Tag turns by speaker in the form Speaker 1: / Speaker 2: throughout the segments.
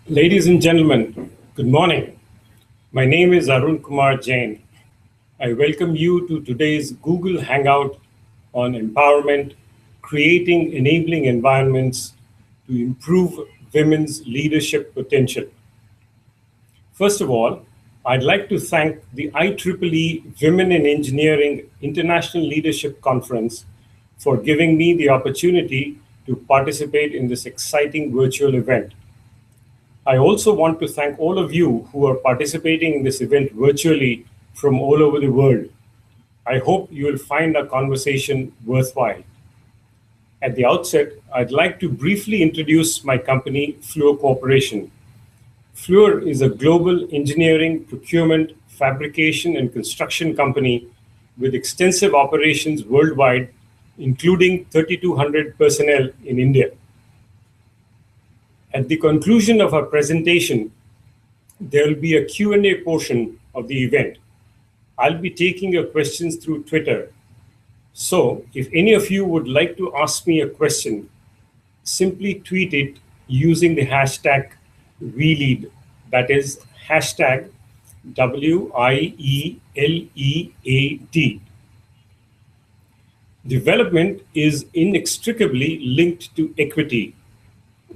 Speaker 1: Ladies and gentlemen, good morning. My name is Arun Kumar Jain. I welcome you to today's Google Hangout on empowerment, creating enabling environments to improve women's leadership potential. First of all, I'd like to thank the IEEE Women in Engineering International Leadership Conference for giving me the opportunity to participate in this exciting virtual event. I also want to thank all of you who are participating in this event virtually from all over the world. I hope you will find our conversation worthwhile. At the outset, I'd like to briefly introduce my company, Fluor Corporation. Fluor is a global engineering, procurement, fabrication, and construction company with extensive operations worldwide, including 3,200 personnel in India. At the conclusion of our presentation, there will be a Q&A portion of the event. I'll be taking your questions through Twitter. So if any of you would like to ask me a question, simply tweet it using the hashtag WeLead, that is hashtag WIELEAD. Development is inextricably linked to equity,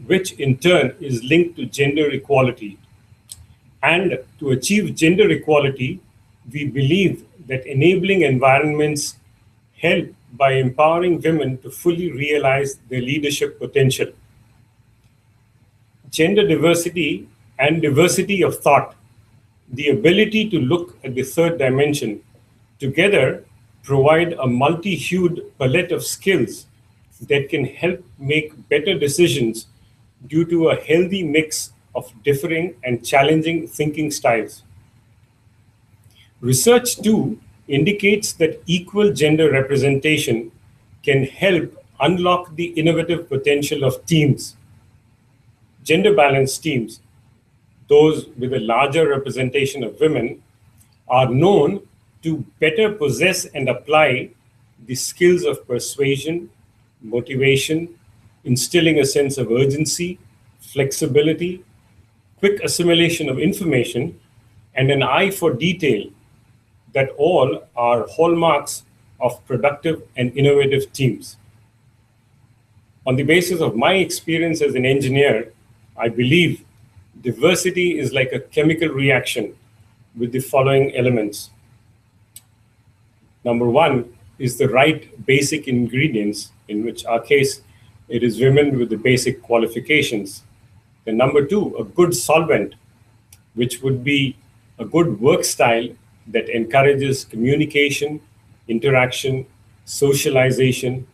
Speaker 1: which in turn is linked to gender equality. And to achieve gender equality, we believe that enabling environments help by empowering women to fully realize their leadership potential. Gender diversity and diversity of thought, the ability to look at the third dimension, together provide a multi-hued palette of skills that can help make better decisions due to a healthy mix of differing and challenging thinking styles. Research, too, indicates that equal gender representation can help unlock the innovative potential of teams. Gender balanced teams, those with a larger representation of women, are known to better possess and apply the skills of persuasion, motivation, instilling a sense of urgency, flexibility, quick assimilation of information, and an eye for detail that all are hallmarks of productive and innovative teams. On the basis of my experience as an engineer, I believe diversity is like a chemical reaction with the following elements. Number one is the right basic ingredients, in which our case, it is women with the basic qualifications. And number two, a good solvent, which would be a good work style that encourages communication, interaction, socialization,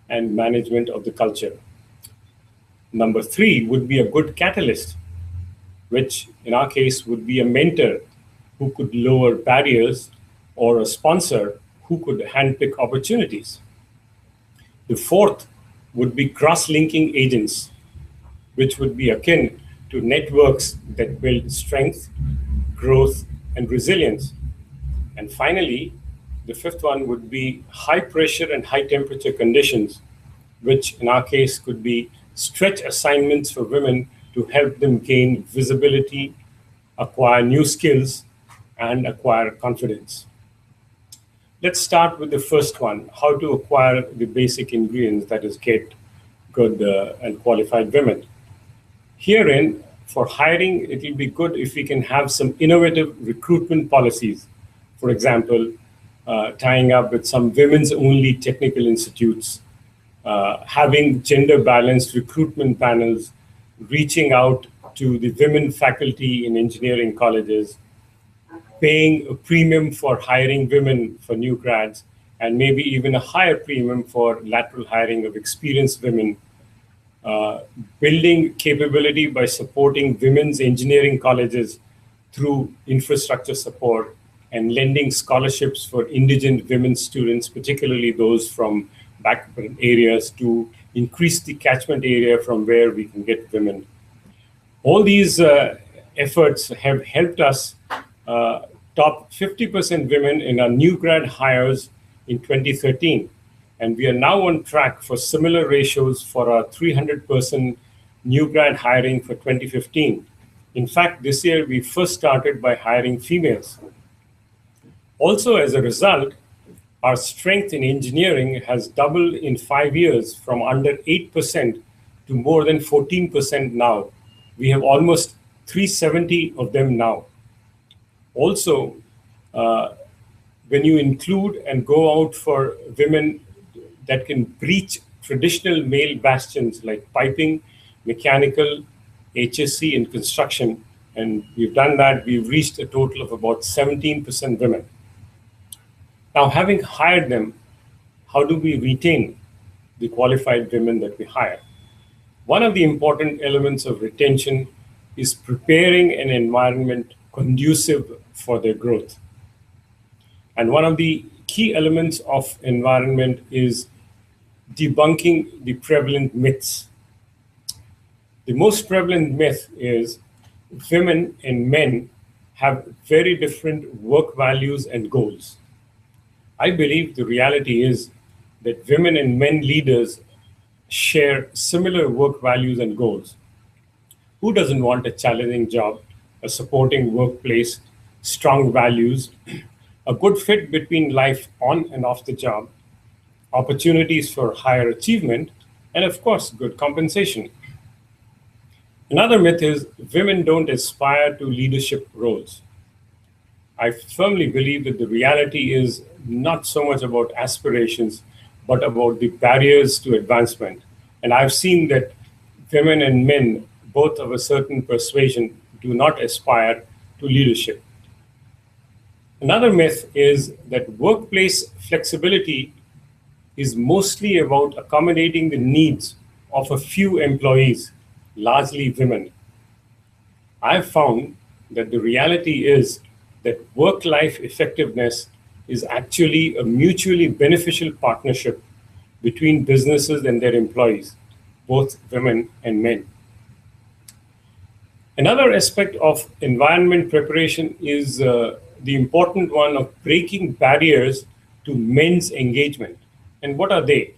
Speaker 1: and management of the culture. Number three would be a good catalyst, which in our case would be a mentor who could lower barriers, or a sponsor who could handpick opportunities. The fourth would be cross-linking agents, which would be akin to networks that build strength, growth, and resilience. And finally, the fifth one would be high pressure and high temperature conditions, which in our case could be stretch assignments for women to help them gain visibility, acquire new skills, and acquire confidence. Let's start with the first one, how to acquire the basic ingredients, that is get good and qualified women. Herein, for hiring, it will be good if we can have some innovative recruitment policies. For example, tying up with some women's only technical institutes, having gender balanced recruitment panels, reaching out to the women faculty in engineering colleges, paying a premium for hiring women for new grads, and maybe even a higher premium for lateral hiring of experienced women, building capability by supporting women's engineering colleges through infrastructure support, and lending scholarships for indigent women students, particularly those from backward areas, to increase the catchment area from where we can get women. All these efforts have helped us top 50% women in our new grad hires in 2013. And we are now on track for similar ratios for our 300-person new grad hiring for 2015. In fact, this year we first started by hiring females. Also, as a result, our strength in engineering has doubled in 5 years from under 8% to more than 14% now. We have almost 370 of them now. Also, when you include and go out for women that can breach traditional male bastions like piping, mechanical, HSC, and construction, and we've done that, we've reached a total of about 17% women. Now, having hired them, how do we retain the qualified women that we hire? One of the important elements of retention is preparing an environment conducive for their growth. And one of the key elements of environment is debunking the prevalent myths. The most prevalent myth is women and men have very different work values and goals. I believe the reality is that women and men leaders share similar work values and goals. Who doesn't want a challenging job, a supporting workplace, strong values, a good fit between life on and off the job, opportunities for higher achievement, and of course, good compensation? Another myth is women don't aspire to leadership roles. I firmly believe that the reality is not so much about aspirations, but about the barriers to advancement. And I've seen that women and men, both of a certain persuasion, do not aspire to leadership. Another myth is that workplace flexibility is mostly about accommodating the needs of a few employees, largely women. I've found that the reality is that work-life effectiveness is actually a mutually beneficial partnership between businesses and their employees, both women and men. Another aspect of environment preparation is the important one of breaking barriers to men's engagement. And what are they?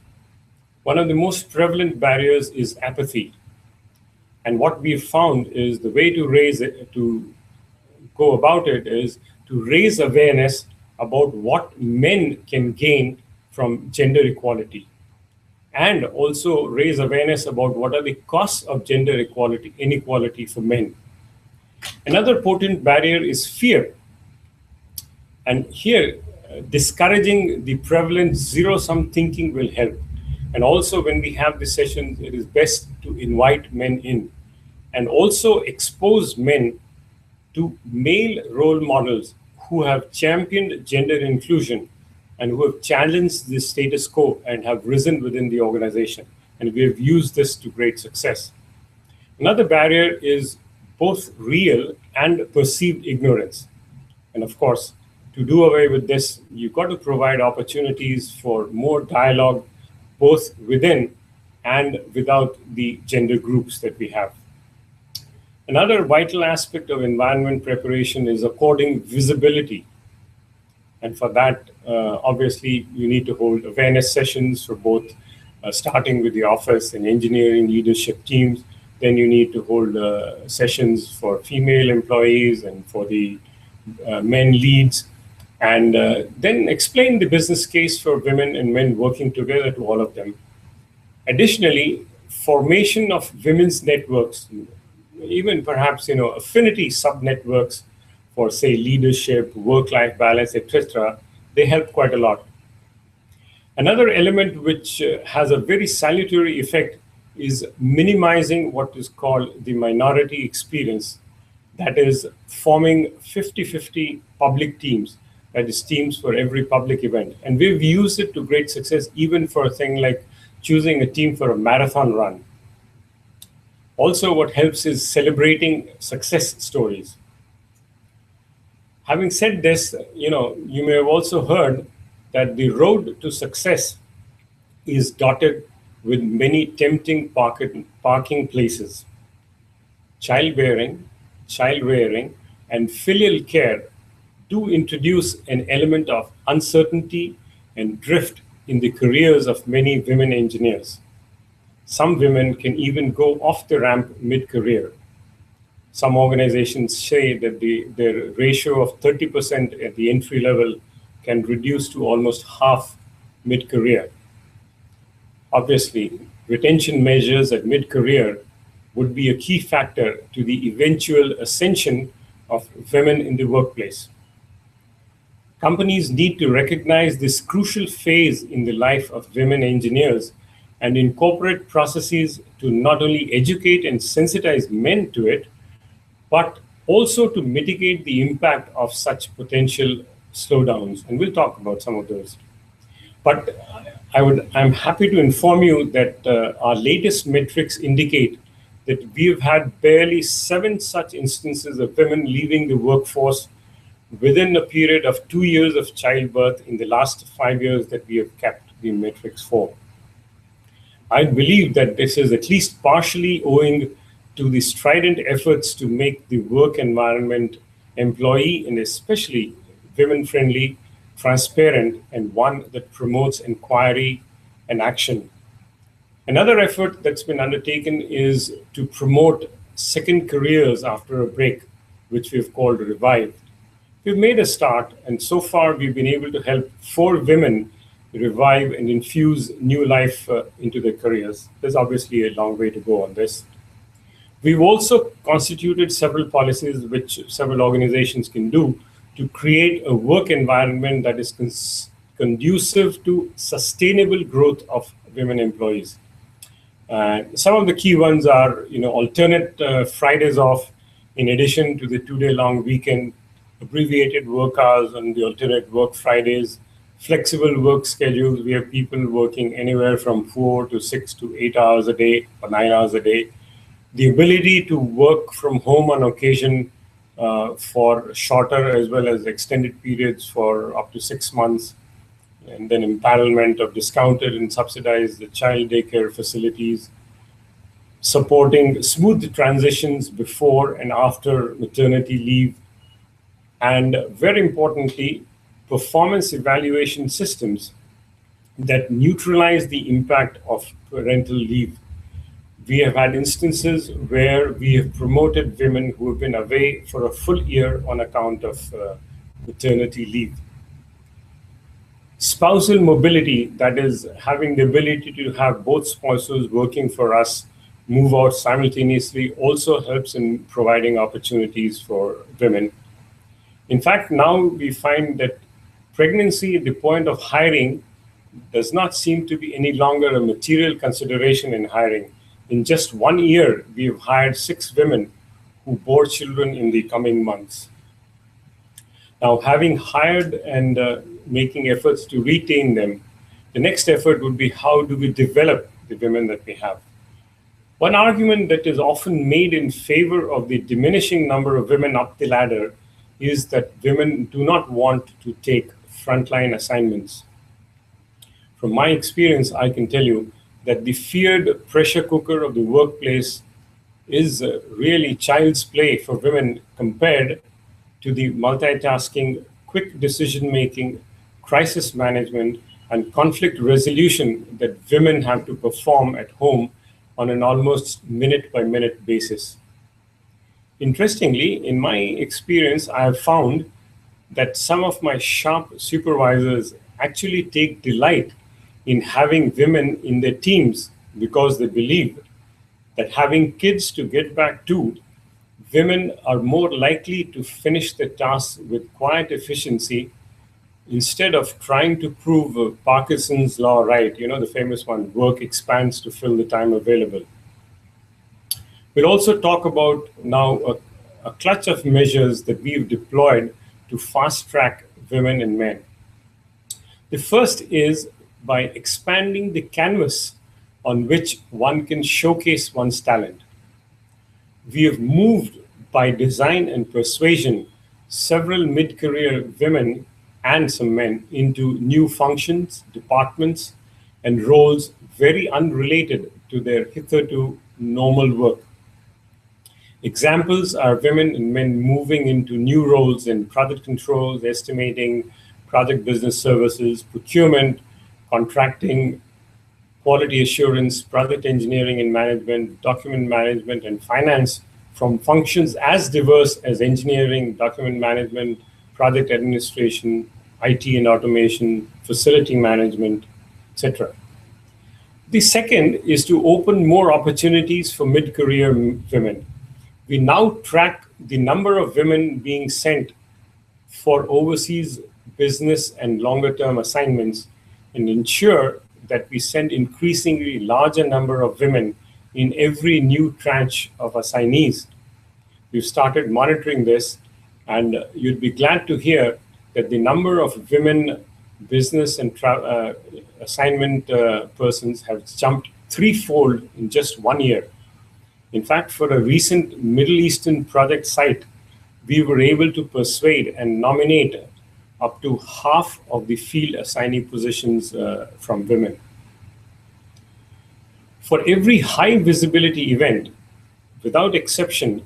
Speaker 1: One of the most prevalent barriers is apathy. And what we've found is the way to go about it is to raise awareness about what men can gain from gender equality, and also raise awareness about what are the costs of gender inequality for men. Another potent barrier is fear. And here, discouraging the prevalent zero-sum thinking will help. And also, when we have the sessions, it is best to invite men in and also expose men to male role models who have championed gender inclusion and who have challenged the status quo and have risen within the organization. And we have used this to great success. Another barrier is both real and perceived ignorance. And of course, to do away with this, you've got to provide opportunities for more dialogue, both within and without the gender groups that we have. Another vital aspect of environment preparation is according visibility. And for that, obviously, you need to hold awareness sessions for both starting with the office and engineering leadership teams. Then you need to hold sessions for female employees and for the men leads. And then explain the business case for women and men working together to all of them. Additionally, formation of women's networks, even perhaps affinity sub-networks for, say, leadership, work-life balance, etc., they help quite a lot. Another element which has a very salutary effect is minimizing what is called the minority experience. That is forming 50-50 public teams, that is teams for every public event. And we've used it to great success, even for a thing like choosing a team for a marathon run. Also, what helps is celebrating success stories. Having said this, you may have also heard that the road to success is dotted with many tempting parking places. Childbearing, child rearing, and filial care do introduce an element of uncertainty and drift in the careers of many women engineers. Some women can even go off the ramp mid-career. Some organizations say that their ratio of 30% at the entry level can reduce to almost half mid-career. Obviously, retention measures at mid-career would be a key factor to the eventual ascension of women in the workplace. Companies need to recognize this crucial phase in the life of women engineers and incorporate processes to not only educate and sensitize men to it, but also to mitigate the impact of such potential slowdowns. And we'll talk about some of those. But I'm happy to inform you that our latest metrics indicate that we've had barely 7 such instances of women leaving the workforce within a period of 2 years of childbirth in the last 5 years that we have kept the metrics for. I believe that this is at least partially owing to the strident efforts to make the work environment employee and especially women-friendly, transparent, and one that promotes inquiry and action. Another effort that's been undertaken is to promote second careers after a break, which we've called Revive. We've made a start, and so far we've been able to help 4 women revive and infuse new life into their careers. There's obviously a long way to go on this. We've also constituted several policies which several organizations can do to create a work environment that is conducive to sustainable growth of women employees. Some of the key ones are, alternate Fridays off in addition to the 2-day-long weekend, abbreviated work hours on the alternate work Fridays, flexible work schedules. We have people working anywhere from 4 to 6 to 8 hours a day or 9 hours a day. The ability to work from home on occasion for shorter as well as extended periods for up to 6 months, and then empanelment of discounted and subsidized child daycare facilities, supporting smooth transitions before and after maternity leave, and very importantly, performance evaluation systems that neutralize the impact of parental leave. We have had instances where we have promoted women who have been away for a full year on account of maternity leave. Spousal mobility, that is having the ability to have both spouses working for us move out simultaneously, also helps in providing opportunities for women. In fact, now we find that pregnancy at the point of hiring does not seem to be any longer a material consideration in hiring. In just 1 year, we have hired 6 women who bore children in the coming months. Now, having hired and making efforts to retain them, the next effort would be how do we develop the women that we have? One argument that is often made in favor of the diminishing number of women up the ladder is that women do not want to take frontline assignments. From my experience, I can tell you that the feared pressure cooker of the workplace is really child's play for women compared to the multitasking, quick decision-making, crisis management, and conflict resolution that women have to perform at home on an almost minute-by-minute basis. Interestingly, in my experience, I have found that some of my sharp supervisors actually take delight in having women in their teams because they believe that having kids to get back to, women are more likely to finish the tasks with quiet efficiency instead of trying to prove Parkinson's law right, the famous one, work expands to fill the time available. We'll also talk about now a clutch of measures that we've deployed to fast track women and men. The first is by expanding the canvas on which one can showcase one's talent. We have moved by design and persuasion several mid-career women and some men into new functions, departments, and roles very unrelated to their hitherto normal work. Examples are women and men moving into new roles in project controls, estimating, project business services, procurement, contracting, quality assurance, project engineering and management, document management, and finance, from functions as diverse as engineering, document management, project administration, IT and automation, facility management, etc. The second is to open more opportunities for mid-career women. We now track the number of women being sent for overseas business and longer-term assignments and ensure that we send increasingly larger number of women in every new tranche of assignees. We've started monitoring this, and you'd be glad to hear that the number of women business and assignment persons have jumped threefold in just 1 year. In fact, for a recent Middle Eastern project site, we were able to persuade and nominate up to half of the field assignee positions from women. For every high visibility event, without exception,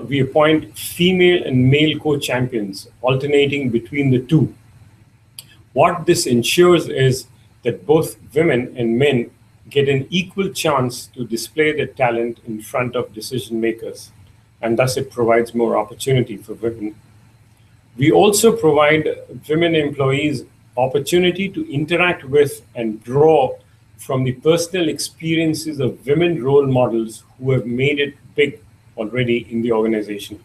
Speaker 1: we appoint female and male co-champions, alternating between the two. What this ensures is that both women and men get an equal chance to display their talent in front of decision makers, and thus it provides more opportunity for women. We also provide women employees opportunity to interact with and draw from the personal experiences of women role models who have made it big already in the organization.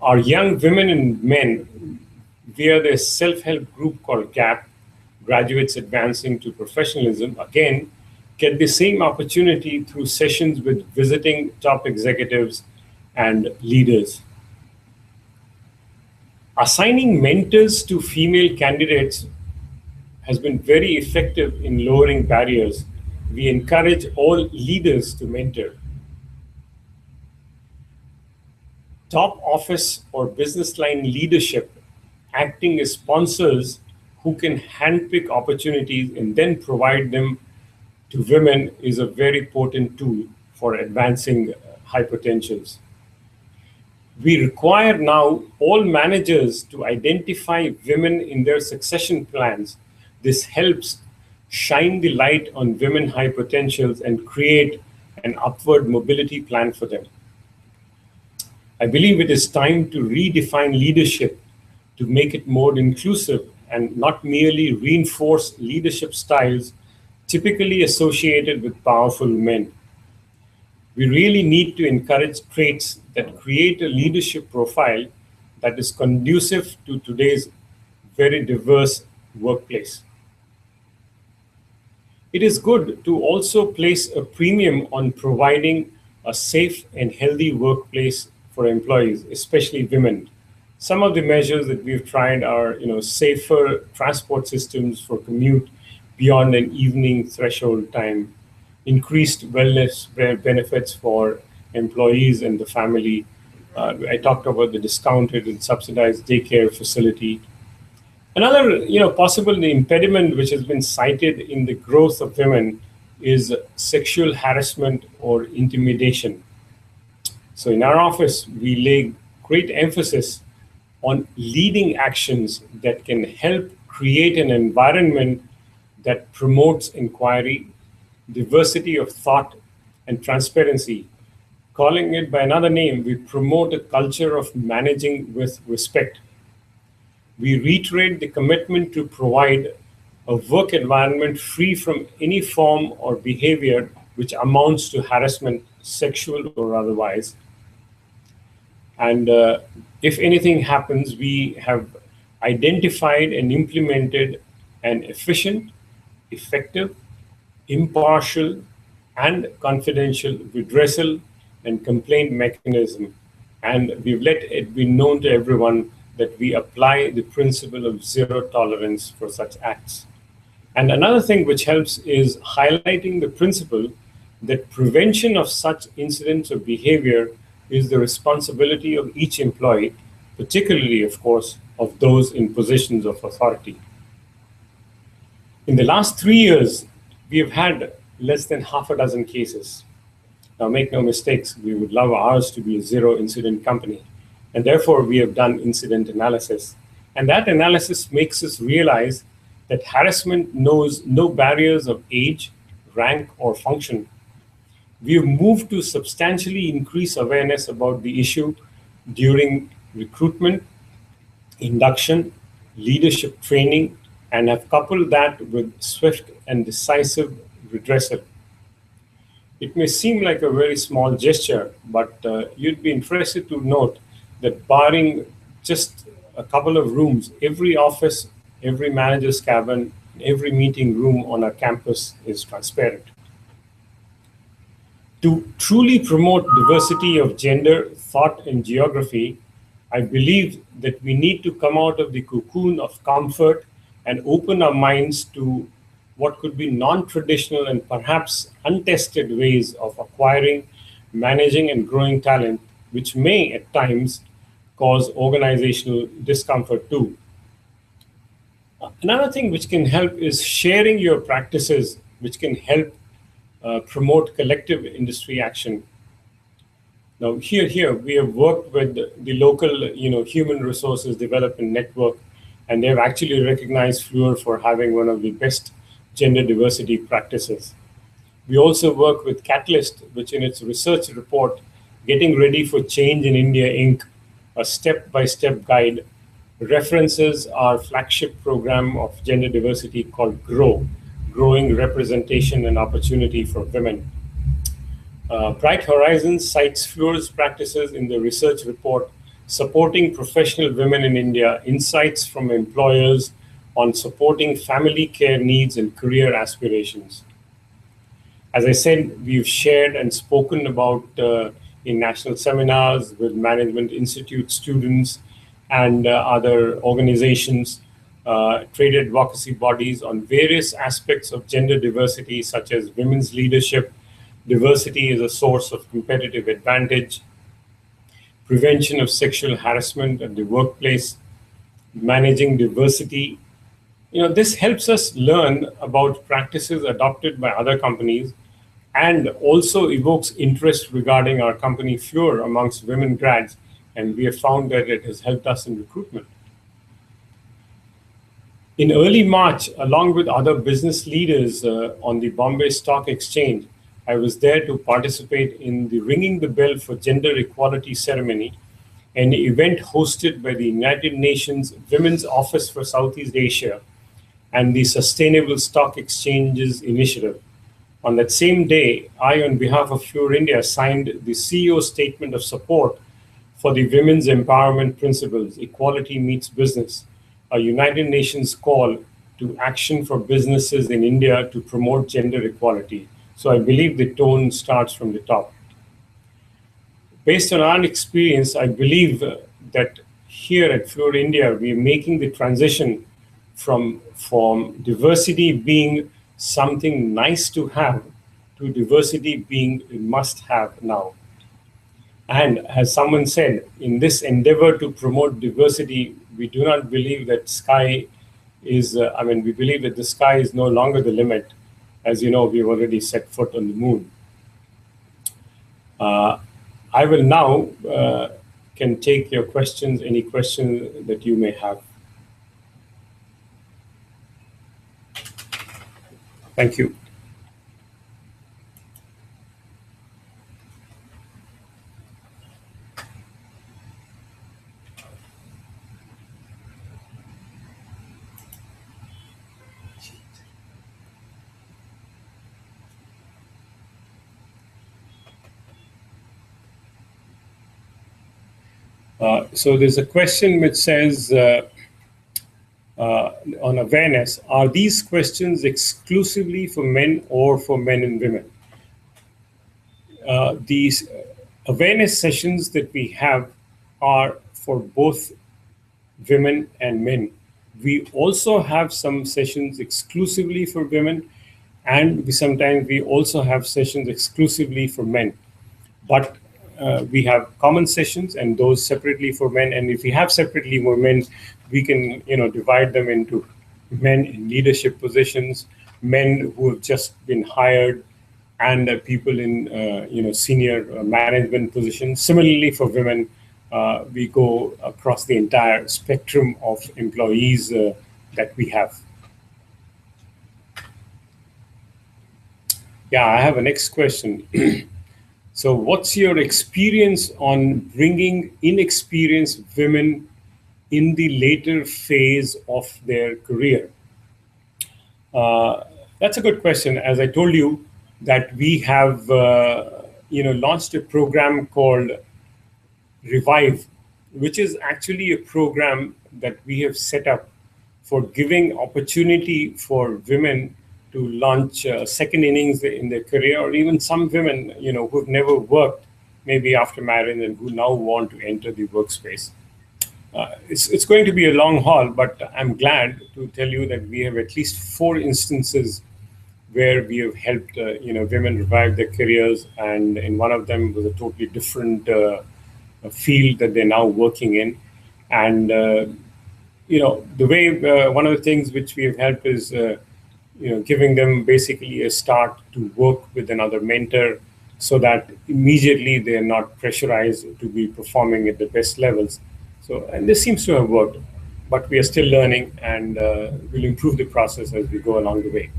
Speaker 1: Our young women and men, via their self-help group called GAP, Graduates Advancing to Professionalism, again, get the same opportunity through sessions with visiting top executives and leaders. Assigning mentors to female candidates has been very effective in lowering barriers. We encourage all leaders to mentor. Top office or business line leadership acting as sponsors who can handpick opportunities and then provide them to women is a very potent tool for advancing high potentials. We require now all managers to identify women in their succession plans. This helps shine the light on women high potentials and create an upward mobility plan for them. I believe it is time to redefine leadership to make it more inclusive and not merely reinforce leadership styles typically associated with powerful men. We really need to encourage traits that create a leadership profile that is conducive to today's very diverse workplace. It is good to also place a premium on providing a safe and healthy workplace for employees, especially women. Some of the measures that we've tried are, safer transport systems for commute beyond an evening threshold time, increased wellness benefits for employees and the family. I talked about the discounted and subsidized daycare facility. Another, possible impediment which has been cited in the growth of women is sexual harassment or intimidation. So in our office, we lay great emphasis on leading actions that can help create an environment that promotes inquiry, diversity of thought, and transparency. Calling it by another name, we promote a culture of managing with respect. We reiterate the commitment to provide a work environment free from any form or behavior which amounts to harassment, sexual or otherwise. And if anything happens, we have identified and implemented an efficient, effective, impartial, and confidential redressal and complaint mechanism. And we've let it be known to everyone that we apply the principle of zero tolerance for such acts. And another thing which helps is highlighting the principle that prevention of such incidents of behavior is the responsibility of each employee, particularly, of course, of those in positions of authority. In the last 3 years, we have had less than half a dozen cases. Now, make no mistakes, we would love ours to be a zero incident company. And therefore, we have done incident analysis. And that analysis makes us realize that harassment knows no barriers of age, rank, or function. We have moved to substantially increase awareness about the issue during recruitment, induction, leadership training, and have coupled that with swift and decisive redressal. It may seem like a very small gesture, but you'd be interested to note that barring just a couple of rooms, every office, every manager's cabin, every meeting room on our campus is transparent. To truly promote diversity of gender, thought, and geography, I believe that we need to come out of the cocoon of comfort and open our minds to what could be non-traditional and perhaps untested ways of acquiring, managing, and growing talent, which may at times cause organizational discomfort too. Another thing which can help is sharing your practices, which can help promote collective industry action. Now, here we have worked with the local, human resources development network, and they've actually recognized Fluor for having one of the best gender diversity practices. We also work with Catalyst, which in its research report, Getting Ready for Change in India, Inc., a step-by-step guide, references our flagship program of gender diversity called GROW, Growing Representation and Opportunity for Women. Bright Horizons cites Fluor's practices in the research report, Supporting Professional Women in India, Insights from Employers on Supporting Family Care Needs and Career Aspirations. As I said, we've shared and spoken about in national seminars with Management Institute students and other organizations, trade advocacy bodies on various aspects of gender diversity, such as women's leadership, diversity is a source of competitive advantage, prevention of sexual harassment at the workplace, managing diversity. This helps us learn about practices adopted by other companies and also evokes interest regarding our company Fluor amongst women grads, and we have found that it has helped us in recruitment. In early March, along with other business leaders on the Bombay Stock Exchange, I was there to participate in the Ringing the Bell for Gender Equality ceremony, an event hosted by the United Nations Women's Office for Southeast Asia and the Sustainable Stock Exchanges Initiative. On that same day, I, on behalf of Fluor India, signed the CEO Statement of Support for the Women's Empowerment Principles, Equality Meets Business, a United Nations call to action for businesses in India to promote gender equality. So I believe the tone starts from the top. Based on our experience, I believe that here at Fluor India, we're making the transition from diversity being something nice to have to diversity being a must-have now. And as someone said, in this endeavor to promote diversity, we do not believe that sky is, we believe that the sky is no longer the limit. As you know, we've already set foot on the moon. I will now can take your questions, any questions that you may have. Thank you. So there's a question which says, on awareness, are these questions exclusively for men or for men and women? These awareness sessions that we have are for both women and men. We also have some sessions exclusively for women, and sometimes we also have sessions exclusively for men. But we have common sessions and those separately for men. And if we have separately for men, we can divide them into men in leadership positions, men who have just been hired, and people in senior management positions. Similarly, for women, we go across the entire spectrum of employees that we have. Yeah, I have a next question. So what's your experience on bringing inexperienced women in the later phase of their career? That's a good question. As I told you, that we have launched a program called Revive, which is actually a program that we have set up for giving opportunity for women to launch second innings in their career, or even some women, who've never worked, maybe after marriage, and who now want to enter the workspace. It's going to be a long haul, but I'm glad to tell you that we have at least 4 instances where we have helped women revive their careers, and in one of them was a totally different field that they're now working in. And the way one of the things which we have helped is giving them basically a start to work with another mentor, so that immediately they are not pressurized to be performing at the best levels. So, and this seems to have worked, but we are still learning, and we'll improve the process as we go along the way.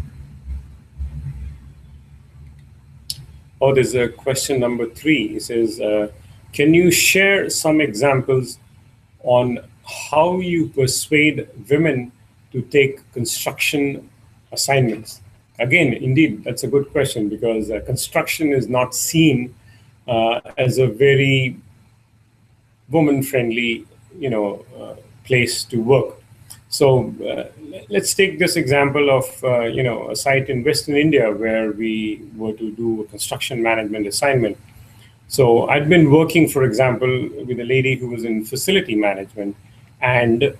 Speaker 1: Oh, there's a question number 3. It says, can you share some examples on how you persuade women to take construction assignments? Again, indeed, that's a good question, because construction is not seen as a very woman-friendly, place to work. So let's take this example of a site in Western India where we were to do a construction management assignment. So I'd been working, for example, with a lady who was in facility management, and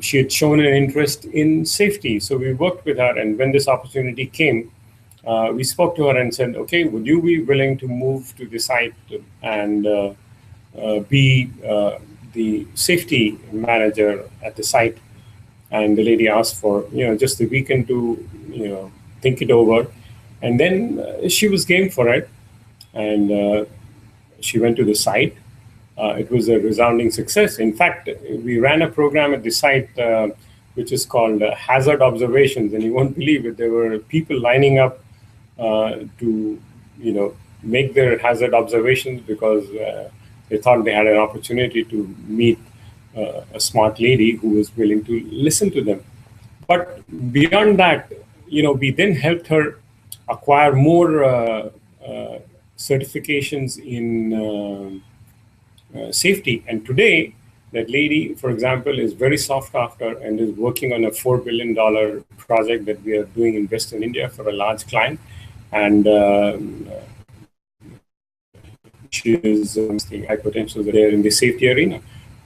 Speaker 1: she had shown an interest in safety. So we worked with her, and when this opportunity came, we spoke to her and said, okay, would you be willing to move to the site and be the safety manager at the site? And the lady asked for just the weekend to think it over, and then she was game for it, and she went to the site. It was a resounding success. In fact, we ran a program at the site which is called hazard observations, and you won't believe it, there were people lining up to make their hazard observations because they thought they had an opportunity to meet a smart lady who was willing to listen to them. But beyond that, we then helped her acquire more certifications in safety. And today, that lady, for example, is very sought after and is working on a $4 billion project that we are doing in Western India for a large client. And she is seeing high potential there in the safety arena.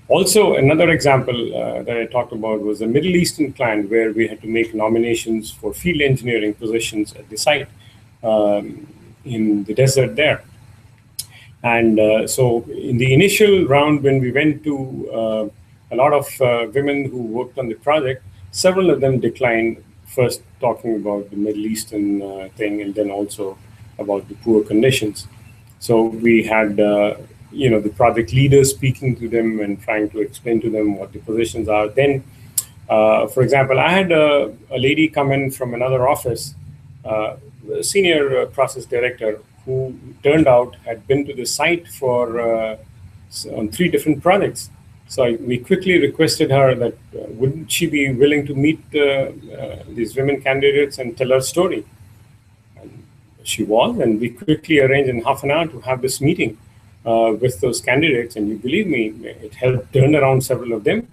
Speaker 1: Also, another example that I talked about was a Middle Eastern client where we had to make nominations for field engineering positions at the site in the desert there. And so in the initial round, when we went to a lot of women who worked on the project, several of them declined, first talking about the Middle Eastern thing, and then also about the poor conditions. So we had the project leaders speaking to them and trying to explain to them what the positions are. Then, for example, I had a lady come in from another office, a senior process director, who turned out had been to the site for on 3 different projects. So we quickly requested her that wouldn't she be willing to meet these women candidates and tell her story. And she was, and we quickly arranged in half an hour to have this meeting with those candidates. And you believe me, it helped turn around several of them.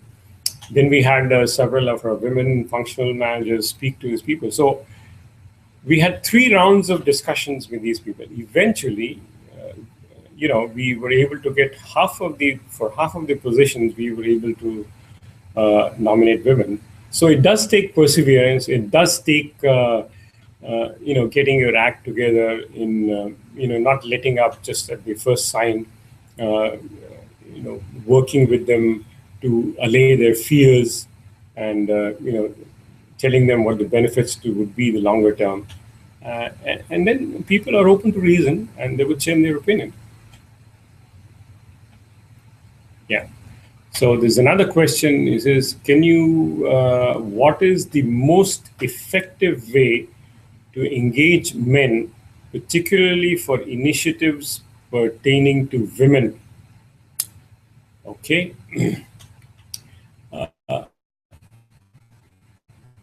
Speaker 1: Then we had several of our women functional managers speak to these people. So we had 3 rounds of discussions with these people. Eventually, we were able to get half of the positions, we were able to nominate women. So it does take perseverance. It does take, getting your act together in, not letting up just at the first sign, working with them to allay their fears and, telling them what the benefits would be the longer term. And then people are open to reason and they would change their opinion. Yeah. So there's another question. It says, what is the most effective way to engage men particularly for initiatives pertaining to women. Okay.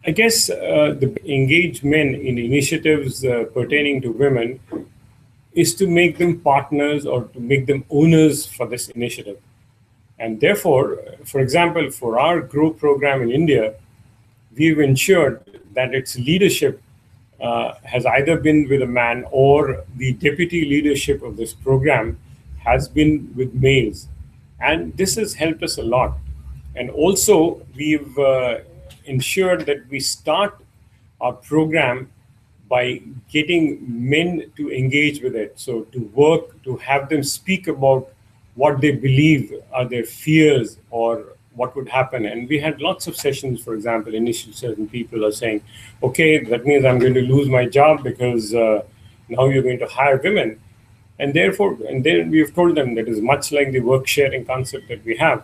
Speaker 1: I guess the engage men in initiatives pertaining to women is to make them partners or to make them owners for this initiative. And therefore, for example, for our GROW program in India, we've ensured that its leadership has either been with a man or the deputy leadership of this program has been with males. And this has helped us a lot. And also, we've ensured that we start our program by getting men to engage with it. So to work, to have them speak about what they believe are their fears or what would happen. And we had lots of sessions, for example, initially certain people are saying, okay, that means I'm going to lose my job because now you're going to hire women. And therefore, and then we've told them that is much like the work sharing concept that we have,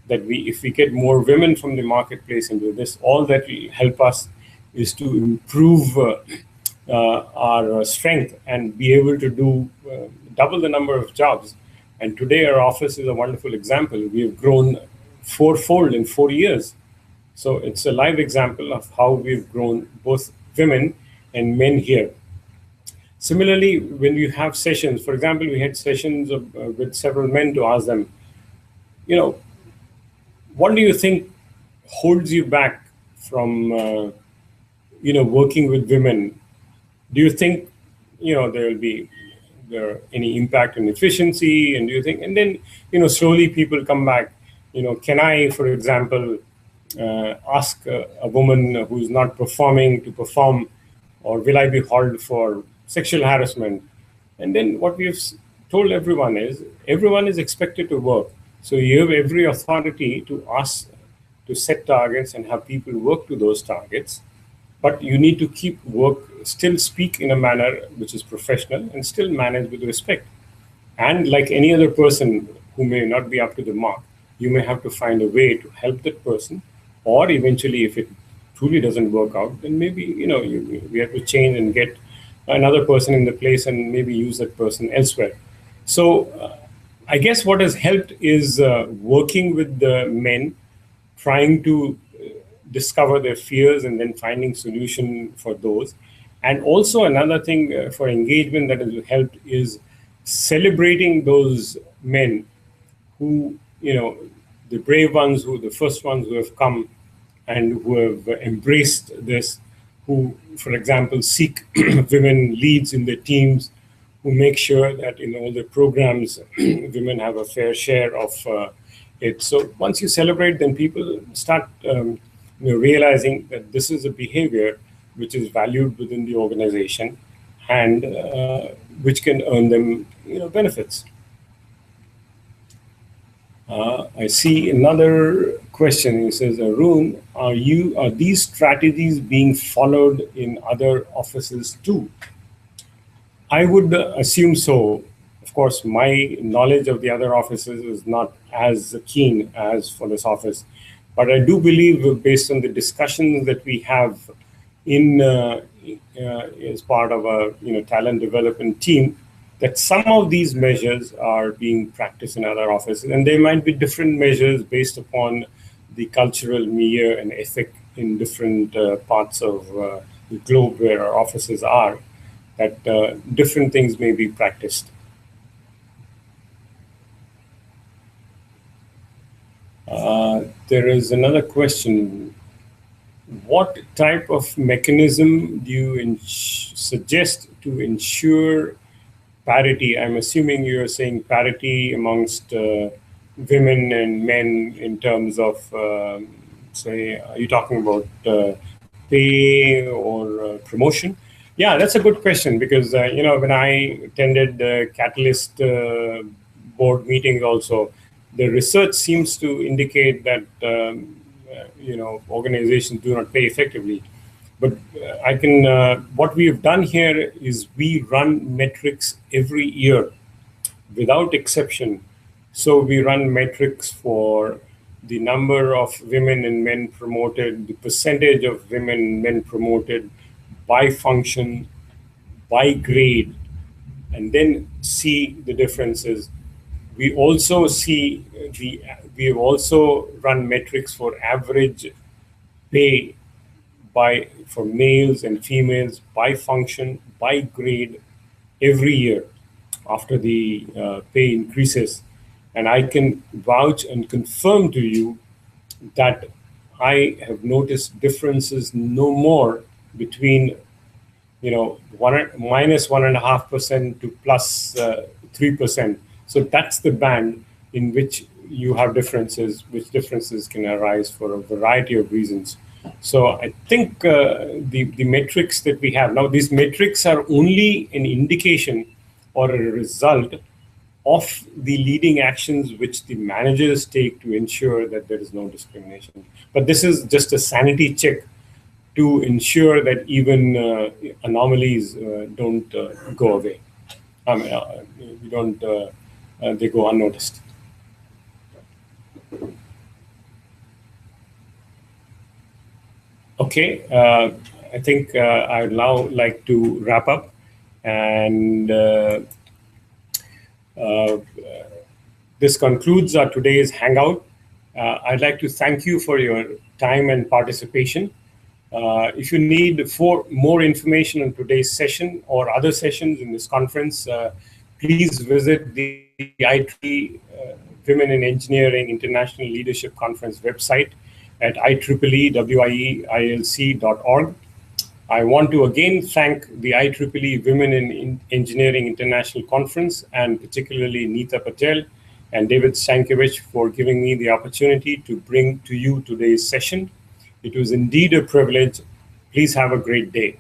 Speaker 1: that if we get more women from the marketplace into this, all that will help us is to improve our strength and be able to do double the number of jobs. And today our office is a wonderful example. We have grown fourfold in 4 years. So it's a live example of how we've grown both women and men here. Similarly, when you have sessions, for example, we had sessions with several men to ask them, you know, what do you think holds you back from, working with women? Do you think, there will be any impact on efficiency? And do you think, and then, slowly people come back, can I, for example, ask a woman who's not performing to perform, or will I be hauled for sexual harassment? And then what we've told everyone is expected to work. So you have every authority to ask to set targets and have people work to those targets. But you need to keep work, still speak in a manner which is professional and still manage with respect. And like any other person who may not be up to the mark, you may have to find a way to help that person. Or eventually, if it truly doesn't work out, then maybe, we have to change and get another person in the place and maybe use that person elsewhere. So I guess what has helped is working with the men, trying to discover their fears and then finding solution for those. And also another thing for engagement that has helped is celebrating those men who, the brave ones, the first ones who have come and who have embraced this, who, for example, seek women leads in their teams, who make sure that in all the programs, women have a fair share of it. So once you celebrate, then people start realizing that this is a behavior which is valued within the organization and which can earn them benefits. I see another question. He says, Arun, are these strategies being followed in other offices too? I would assume so. Of course, my knowledge of the other offices is not as keen as for this office. But I do believe, based on the discussions that we have as part of a talent development team, that some of these measures are being practiced in other offices, and there might be different measures based upon the cultural milieu and ethic in different parts of the globe where our offices are, that different things may be practiced. There is another question. What type of mechanism do you suggest to ensure parity? I'm assuming you're saying parity amongst women and men in terms of, say, are you talking about pay or promotion? Yeah, that's a good question because, when I attended the Catalyst board meetings also, the research seems to indicate that, organizations do not pay effectively. But what we have done here is we run metrics every year without exception. So we run metrics for the number of women and men promoted, the percentage of women and men promoted by function, by grade, and then see the differences. We also see we have also run metrics for average pay for males and females by function, by grade, every year after the pay increases. And I can vouch and confirm to you that I have noticed differences no more between minus 1.5% to plus 3%. So that's the band in which you have differences, which differences can arise for a variety of reasons. So I think the metrics that we have now, these metrics are only an indication or a result of the leading actions which the managers take to ensure that there is no discrimination. But this is just a sanity check to ensure that even anomalies don't go away. They go unnoticed. Okay, I think I'd now like to wrap up, and this concludes our today's hangout. I'd like to thank you for your time and participation. If you need more information on today's session or other sessions in this conference, please visit the IEEE Women in Engineering International Leadership Conference website at IEEE.org. I want to again thank the IEEE Women in Engineering International Conference, and particularly Neeta Patel and David Stankiewicz for giving me the opportunity to bring to you today's session. It was indeed a privilege. Please have a great day.